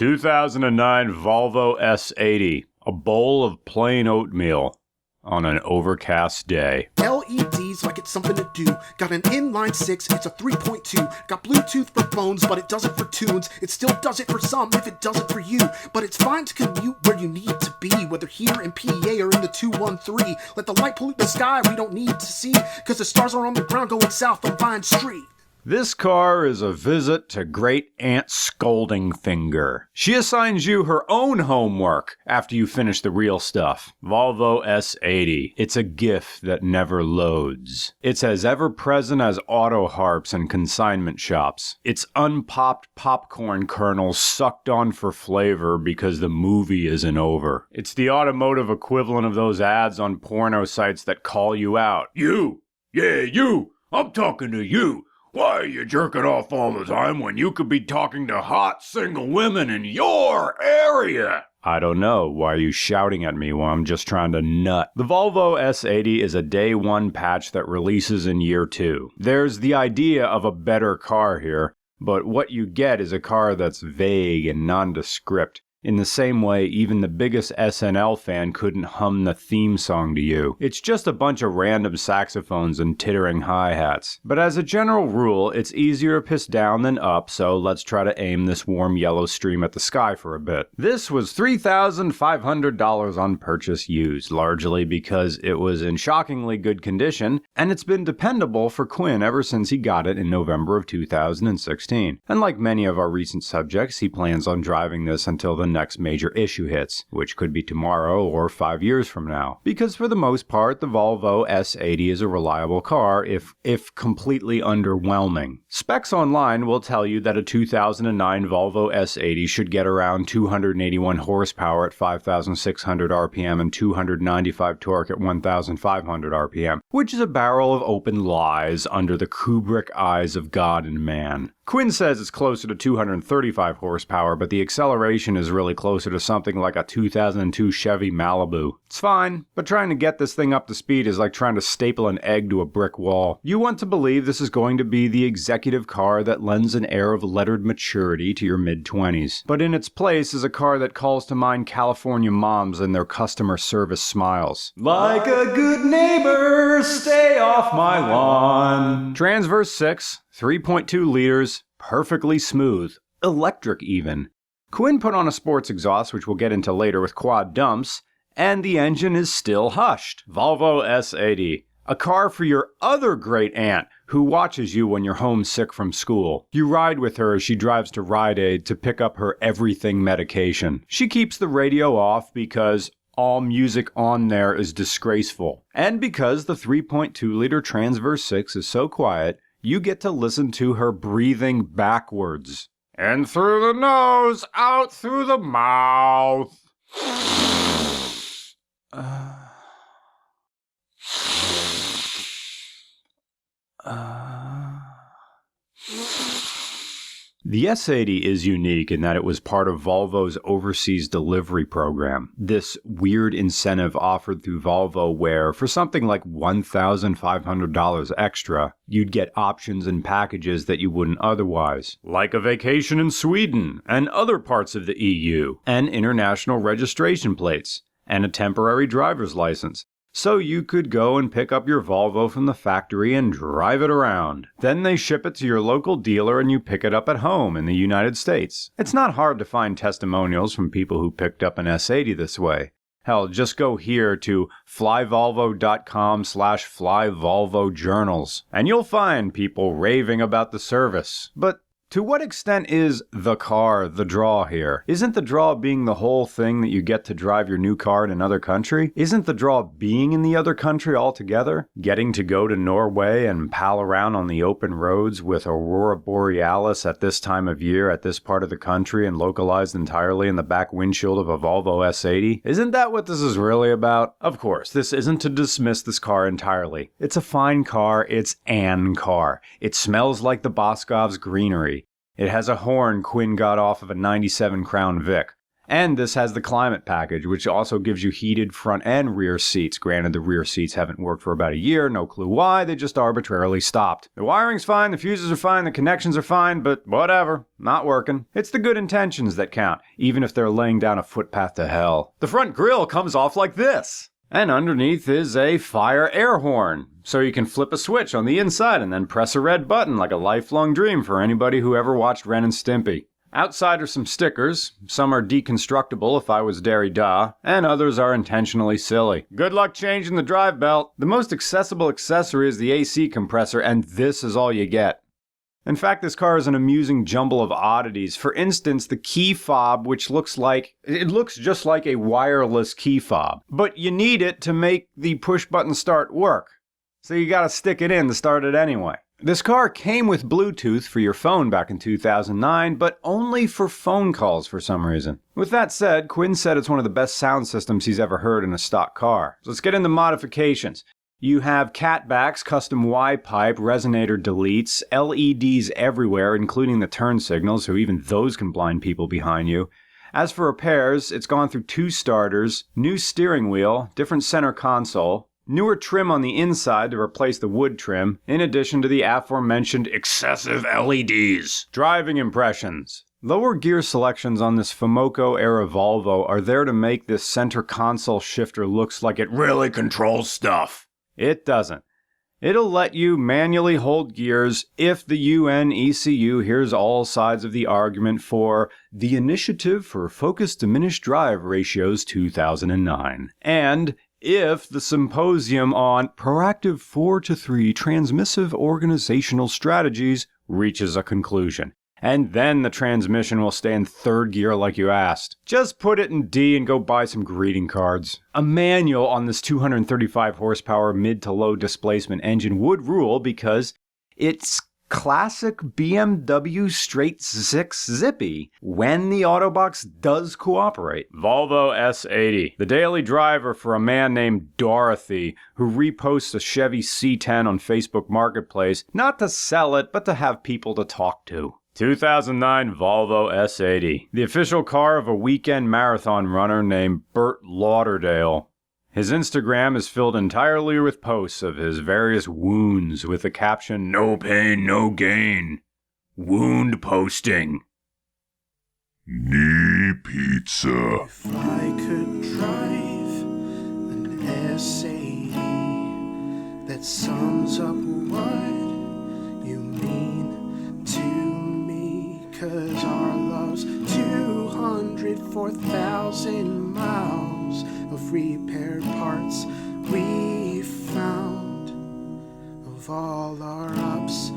2009 Volvo S80, a bowl of plain oatmeal on an overcast day. LEDs like it's something to do. Got an inline 6, it's a 3.2. Got Bluetooth for phones, but it doesn't for tunes. It still does it for some if it doesn't for you. But it's fine to commute where you need to be, whether here in PA or in the 213. Let the light pollute the sky we don't need to see, cause the stars are on the ground going south on Vine Street. This car is a visit to Great Aunt Scolding Finger. She assigns you her own homework after you finish the real stuff. Volvo S80. It's a GIF that never loads. It's as ever-present as auto harps and consignment shops. It's unpopped popcorn kernels sucked on for flavor because the movie isn't over. It's the automotive equivalent of those ads on porno sites that call you out. You! Yeah, you! I'm talking to you! Why are you jerking off all the time when you could be talking to hot single women in your area? I don't know. Why are you shouting at me while I'm just trying to nut? The Volvo S80 is a day one patch that releases in year 2. There's the idea of a better car here, but what you get is a car that's vague and nondescript. In the same way, even the biggest SNL fan couldn't hum the theme song to you. It's just a bunch of random saxophones and tittering hi-hats. But as a general rule, it's easier to piss down than up, so let's try to aim this warm yellow stream at the sky for a bit. This was $3,500 on purchase used, largely because it was in shockingly good condition, and it's been dependable for Quinn ever since he got it in November of 2016. And like many of our recent subjects, he plans on driving this until the next major issue hits, which could be tomorrow or 5 years from now. Because for the most part, the Volvo S80 is a reliable car, if completely underwhelming. Specs online will tell you that a 2009 Volvo S80 should get around 281 horsepower at 5,600 RPM and 295 torque at 1,500 RPM, which is a barrel of open lies under the Kubrick eyes of God and man. Quinn says it's closer to 235 horsepower, but the acceleration is really closer to something like a 2002 Chevy Malibu. It's fine, but trying to get this thing up to speed is like trying to staple an egg to a brick wall. You want to believe this is going to be the executive car that lends an air of lettered maturity to your mid-20s. But in its place is a car that calls to mind California moms and their customer service smiles. Like a good neighbor, stay off my lawn. Transverse 6, 3.2 liters, perfectly smooth, electric even. Quinn put on a sports exhaust, which we'll get into later with quad dumps, and the engine is still hushed. Volvo S80, a car for your other great aunt who watches you when you're homesick from school. You ride with her as she drives to Rite Aid to pick up her everything medication. She keeps the radio off because all music on there is disgraceful. And because the 3.2-liter Transverse 6 is so quiet, you get to listen to her breathing backwards. In through the nose, out through the mouth. The S80 is unique in that it was part of Volvo's overseas delivery program. This weird incentive offered through Volvo where, for something like $1,500 extra, you'd get options and packages that you wouldn't otherwise. Like a vacation in Sweden and other parts of the EU, and international registration plates, and a temporary driver's license. So you could go and pick up your Volvo from the factory and drive it around. Then they ship it to your local dealer and you pick it up at home in the United States. It's not hard to find testimonials from people who picked up an S80 this way. Hell, just go here to flyvolvo.com/flyvolvojournals and you'll find people raving about the service. But to what extent is the car the draw here? Isn't the draw being the whole thing that you get to drive your new car in another country? Isn't the draw being in the other country altogether? Getting to go to Norway and pal around on the open roads with Aurora Borealis at this time of year at this part of the country and localized entirely in the back windshield of a Volvo S80? Isn't that what this is really about? Of course, this isn't to dismiss this car entirely. It's a fine car, it's an car. It smells like the Boscov's greenery. It has a horn Quinn got off of a 97 Crown Vic. And this has the climate package, which also gives you heated front and rear seats. Granted, the rear seats haven't worked for about a year, no clue why, they just arbitrarily stopped. The wiring's fine, the fuses are fine, the connections are fine, but whatever, not working. It's the good intentions that count, even if they're laying down a footpath to hell. The front grille comes off like this. And underneath is a fire air horn, so you can flip a switch on the inside and then press a red button like a lifelong dream for anybody who ever watched Ren and Stimpy. Outside are some stickers. Some are deconstructible if I was Derrida, and others are intentionally silly. Good luck changing the drive belt. The most accessible accessory is the AC compressor, and this is all you get. In fact, this car is an amusing jumble of oddities. For instance, the key fob, which looks just like a wireless key fob. But you need it to make the push-button start work. So you gotta stick it in to start it anyway. This car came with Bluetooth for your phone back in 2009, but only for phone calls for some reason. With that said, Quinn said it's one of the best sound systems he's ever heard in a stock car. So let's get into modifications. You have catbacks, custom Y-pipe, resonator deletes, LEDs everywhere, including the turn signals, so even those can blind people behind you. As for repairs, it's gone through 2 starters, new steering wheel, different center console, newer trim on the inside to replace the wood trim, in addition to the aforementioned excessive LEDs. Driving impressions. Lower gear selections on this Fomoco-era Volvo are there to make this center console shifter looks like it really controls stuff. It doesn't. It'll let you manually hold gears if the UN ECU hears all sides of the argument for the Initiative for Focused Diminished Drive Ratios 2009, and if the Symposium on Proactive 4-3 Transmissive Organizational Strategies reaches a conclusion. And then the transmission will stay in 3rd gear like you asked. Just put it in D and go buy some greeting cards. A manual on this 235 horsepower mid to low displacement engine would rule because it's classic BMW straight 6 zippy when the Autobox does cooperate. Volvo S80, the daily driver for a man named Dorothy who reposts a Chevy C10 on Facebook Marketplace, not to sell it, but to have people to talk to. 2009 Volvo S80, the official car of a weekend marathon runner named Burt Lauderdale. His Instagram is filled entirely with posts of his various wounds with the caption, "No pain, no gain. Wound posting." Knee pizza. If I could drive an S80 that sums up what you mean to me, 'cause our love's 204,000 miles of repaired parts we found, of all our ups